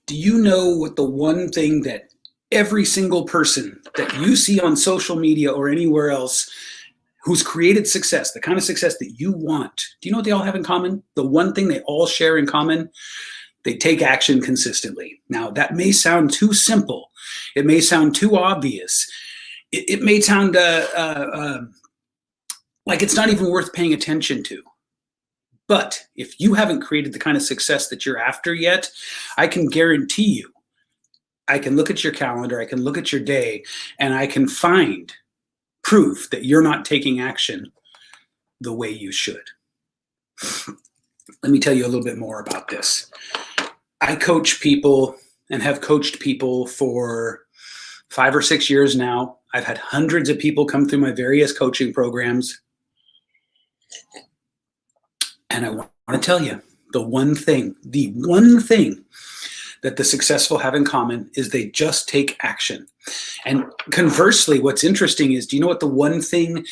Do you know what the one thing that every single person that you see on social media or anywhere else who's created success, the kind of success that you want, do you know what they all have in common? The one thing they all share in common, they take action consistently. Now, that may sound too simple. It may sound too obvious. It may sound like it's not even worth paying attention to. But if you haven't created the kind of success that you're after yet, I can guarantee you, I can look at your calendar, I can look at your day, and I can find proof that you're not taking action the way you should. Let me tell you a little bit more about this. I coach people and have coached people for 5 or 6 years now. I've had hundreds of people come through my various coaching programs. And I want to tell you, the one thing that the successful have in common is they just take action. And conversely, what's interesting is, do you know what the one thing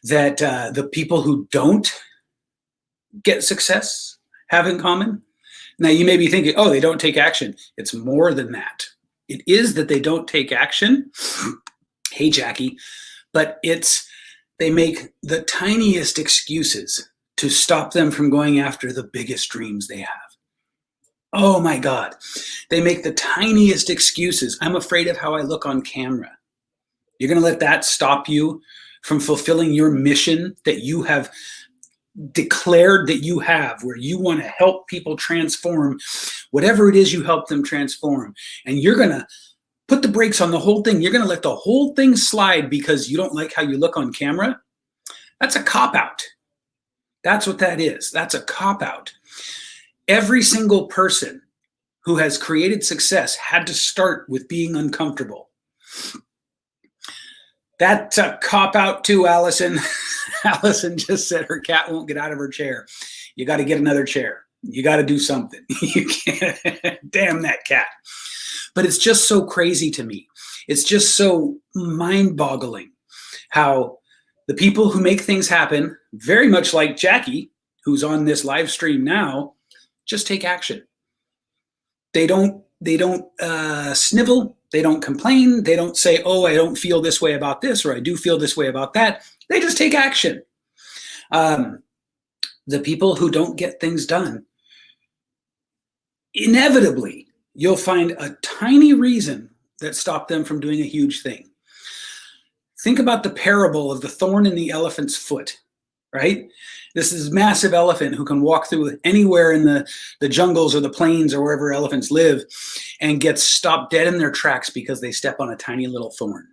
that the people who don't get success have in common? Now, you may be thinking, oh, they don't take action. It's more than that. It is that they don't take action. Hey, Jackie. But it's they make the tiniest excuses to stop them from going after the biggest dreams they have. Oh my God. They make the tiniest excuses. I'm afraid of how I look on camera. You're going to let that stop you from fulfilling your mission that you have declared that you have, where you want to help people transform whatever it is you help them transform. And you're going to put the brakes on the whole thing. You're going to let the whole thing slide because you don't like how you look on camera. That's a cop-out. That's what that is. That's a cop-out. Every single person who has created success had to start with being uncomfortable. That's a cop-out too, Allison. Allison just said her cat won't get out of her chair. You got to get another chair. You got to do something. You can't. Damn that cat. But it's just so crazy to me. It's just so mind-boggling how the people who make things happen, very much like Jackie, who's on this live stream now, just take action. They don't snivel. They don't complain. They don't say, oh, I don't feel this way about this, or I do feel this way about that. They just take action. The people who don't get things done, inevitably, you'll find a tiny reason that stopped them from doing a huge thing. Think about the parable of the thorn in the elephant's foot, right? This is a massive elephant who can walk through anywhere in the jungles or the plains or wherever elephants live and gets stopped dead in their tracks because they step on a tiny little thorn.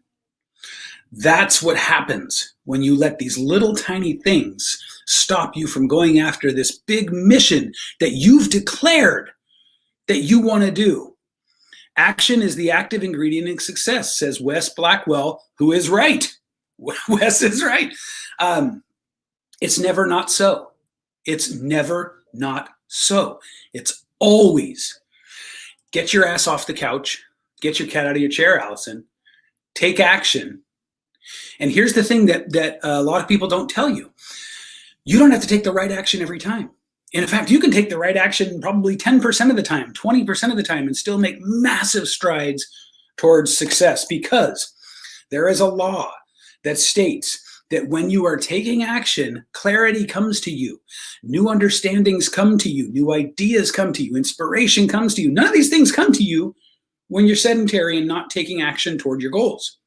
That's what happens when you let these little tiny things stop you from going after this big mission that you've declared that you want to do. Action is the active ingredient in success, says Wes Blackwell, who is right. Wes is right. It's never not so. It's never not so. It's always get your ass off the couch, get your cat out of your chair, Allison, take action. And here's the thing that a lot of people don't tell you. You don't have to take the right action every time. And in fact, you can take the right action probably 10% of the time, 20% of the time, and still make massive strides towards success, because there is a law that states that when you are taking action, clarity comes to you, new understandings come to you, new ideas come to you, inspiration comes to you. None of these things come to you when you're sedentary and not taking action toward your goals.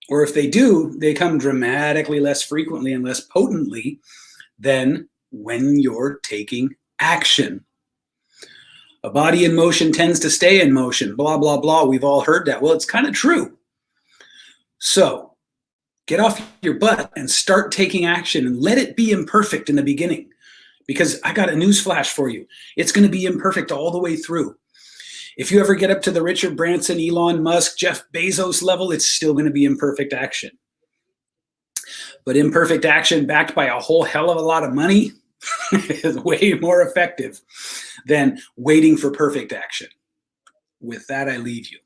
Or if they do, they come dramatically less frequently and less potently than when you're taking action. A body in motion tends to stay in motion, blah, blah, blah. We've all heard that. Well, it's kind of true. So get off your butt and start taking action, and let it be imperfect in the beginning, because I got a news flash for you. It's going to be imperfect all the way through. If you ever get up to the Richard Branson, Elon Musk, Jeff Bezos level, it's still going to be imperfect action. But imperfect action backed by a whole hell of a lot of money is way more effective than waiting for perfect action. With that, I leave you.